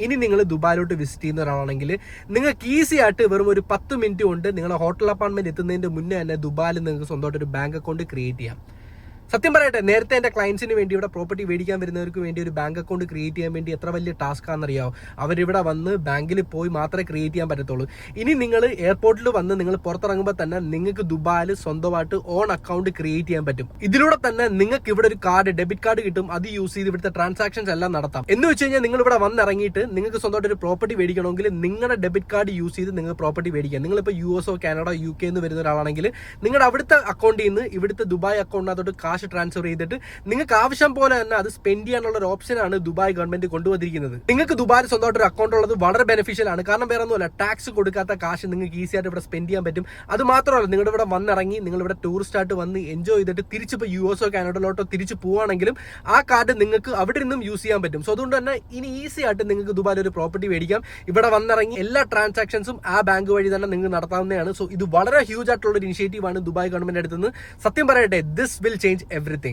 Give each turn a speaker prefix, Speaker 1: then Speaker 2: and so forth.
Speaker 1: ഇനി നിങ്ങൾ ദുബായിലോട്ട് വിസിറ്റ് ചെയ്യുന്ന ഒരാളാണെങ്കിൽ നിങ്ങൾക്ക് ഈസി ആയിട്ട് വെറും ഒരു 10 മിനിറ്റ് കൊണ്ട് നിങ്ങളുടെ ഹോട്ടൽ അപ്പാർട്ട്മെന്റ് എത്തുന്നതിന്റെ മുന്നേ തന്നെ ദുബായിൽ നിങ്ങൾക്ക് സ്വന്തമായിട്ട് ഒരു ബാങ്ക് അക്കൗണ്ട് ക്രിയേറ്റ് ചെയ്യാം. സത്യം പറയട്ടെ, നേരത്തെ എൻ്റെ ക്ലയൻസിന് വേണ്ടി ഇവിടെ പ്രോപ്പർട്ടി മേടിക്കാൻ വരുന്നവർക്ക് വേണ്ടി ഒരു ബാങ്ക് അക്കൗണ്ട് ക്രിയേറ്റ് ചെയ്യാൻ വേണ്ടി എത്ര വലിയ ടാസ്ക് ആണെന്നറിയാമോ? അവരിവിടെ വന്ന് ബാങ്കിൽ പോയി മാത്രമേ ക്രിയേറ്റ് ചെയ്യാൻ പറ്റത്തുള്ളൂ. ഇനി നിങ്ങൾ എയർപോർട്ടിൽ വന്ന് നിങ്ങൾ പുറത്തിറങ്ങുമ്പോൾ തന്നെ നിങ്ങൾക്ക് ദുബായിൽ സ്വന്തമായിട്ട് ഓൺ അക്കൗണ്ട് ക്രിയേറ്റ് ചെയ്യാൻ പറ്റും. ഇതിലൂടെ തന്നെ നിങ്ങൾക്ക് ഇവിടെ ഒരു കാർഡ്, ഡെബിറ്റ് കാർഡ് കിട്ടും. അത് യൂസ് ചെയ്ത് ഇവിടുത്തെ ട്രാൻസാക്ഷൻസ് എല്ലാം നടത്താം. എന്ന് വെച്ച് കഴിഞ്ഞാൽ നിങ്ങൾ ഇവിടെ വന്നിറങ്ങിയിട്ട് നിങ്ങൾക്ക് സ്വന്തമായിട്ട് ഒരു പ്രോപ്പർട്ടി മേടിക്കണമെങ്കിൽ നിങ്ങളുടെ ഡെബിറ്റ് കാർഡ് യൂസ് ചെയ്ത് നിങ്ങൾക്ക് പ്രോപ്പർട്ടി മേടിക്കാം. നിങ്ങളിപ്പോൾ US, കാനഡ, UK എന്ന് വരുന്ന ഒരാളാണെങ്കിൽ നിങ്ങളുടെ അവിടുത്തെ അക്കൗണ്ടിൽ നിന്ന് ഇവിടുത്തെ ദുബായ് അക്കൗണ്ടിനകത്തോട്ട് കാശ് ട്രാൻസ്ഫർ ചെയ്തിട്ട് നിങ്ങൾക്ക് ആവശ്യം പോലെ തന്നെ അത് സ്പെൻഡ് ചെയ്യാനുള്ള ഒരു ഓപ്ഷനാണ് ദുബായ് ഗവൺമെന്റ് കൊണ്ടുവന്നിരിക്കുന്നത്. നിങ്ങൾക്ക് ദുബായിൽ സ്വന്തമായിട്ട് ഒരു അക്കൗണ്ട് ഉള്ളത് വളരെ ബെനിഫിഷ്യൽ ആണ്. കാരണം വേറെ ഒന്നുമല്ല, ടാക്സ് കൊടുക്കാത്ത കാശ് നിങ്ങൾക്ക് ഈസി ആയിട്ട് ഇവിടെ സ്പെൻഡ് ചെയ്യാൻ പറ്റും. അത് മാത്രമല്ല, നിങ്ങളുടെ ഇവിടെ വന്നിറങ്ങി നിങ്ങൾ ഇവിടെ ടൂറിസ്റ്റ് ആയിട്ട് വന്ന് എൻജോയ് ചെയ്തിട്ട് തിരിച്ചിപ്പോൾ US, കാനഡയിലോട്ടോ തിരിച്ചു പോവുകയാണെങ്കിലും ആ കാർഡ് നിങ്ങൾക്ക് അവിടെ നിന്നും യൂസ് ചെയ്യാൻ പറ്റും. സോ അതുകൊണ്ട് തന്നെ ഇനി ഈസി ആയിട്ട് നിങ്ങൾക്ക് ദുബായിൽ ഒരു പ്രോപ്പർട്ടി മേടിക്കാം. ഇവിടെ വന്നിറങ്ങി എല്ലാ ട്രാൻസാക്ഷൻസും ആ ബാങ്ക് വഴി തന്നെ നിങ്ങൾക്ക് നടത്താവുന്നതാണ്. സോ ഇത് വളരെ ഹ്യൂജ് ആയിട്ടുള്ള ഒരു ഇനിഷ്യേറ്റീവ് ആണ് ദുബായ് ഗവൺമെന്റ് എടുത്തുന്നത്. സത്യം പറയട്ടെ, ദിസ് വിൽ ചേഞ്ച് everything.